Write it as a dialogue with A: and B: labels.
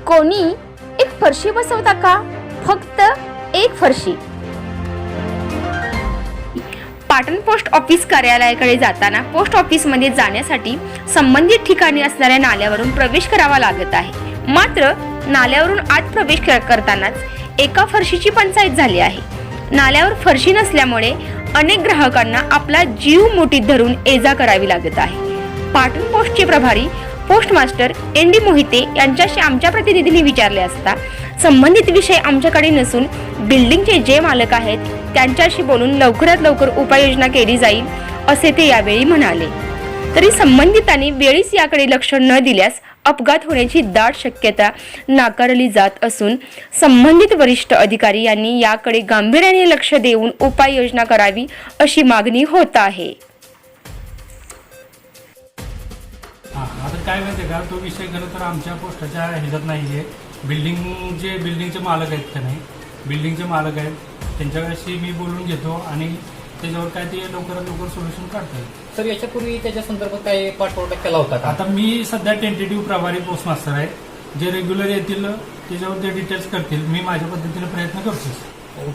A: कोणी एक फरशी बसवता का? फक्त एक फरशी. पाटण पोस्ट ऑफिस कार्यालयाकडे जाताना पोस्ट ऑफिसमध्ये जाण्यासाठी संबंधित ठिकाणी असणाऱ्या नाल्यावरून प्रवेश करावा लागत आहे. मात्र नाल्यावरून आत प्रवेश करतानाच एका फरशीची पंचायत झाली आहे. नाल्यावर फरशी नसल्यामुळे अनेक ग्राहकांना आपला जीव मुठीत धरून ये-जा करावी लागत आहे. पाटण पोस्टचे प्रभारी पोस्ट मास्टर एन.डी. मोहिते यांच्याशी आमच्या प्रतिनिधींनी विचारले असता संबंधित विषय आमच्याकडे नसून बिल्डिंगचे जे मालक आहेत त्यांच्याशी बोलून लवकरात लवकर उपाययोजना केली जाईल असे ते यावेळी म्हणाले. तरी संबंधितांनी वेळीच याकडे लक्ष न दिल्यास अपघात होण्याची दाट शक्यता नाकारली जात असून संबंधित वरिष्ठ अधिकारी यांनी याकडे गांभीर्याने लक्ष देऊन उपाययोजना करावी अशी मागणी होत आहे.
B: आता काय माहिती का, तो विषय खरं तर आमच्या पोस्टाच्या ह्याच्यात नाही आहे. बिल्डिंगचे मालक आहेत का नाही, बिल्डिंगचे मालक आहेत त्यांच्याशी मी बोलून घेतो आणि त्याच्यावर काय ते लवकरात लवकर सोल्युशन काढतात.
C: सर, याच्यापूर्वी त्याच्या संदर्भात काय पाठपुरावा केला होता का?
B: आता मी सध्या टेंटेटिव्ह प्रभारी पोस्ट मास्टर आहे. जे रेग्युलर येतील त्याच्यावर ते डिटेल्स करतील. मी माझ्या पद्धतीने प्रयत्न करतो.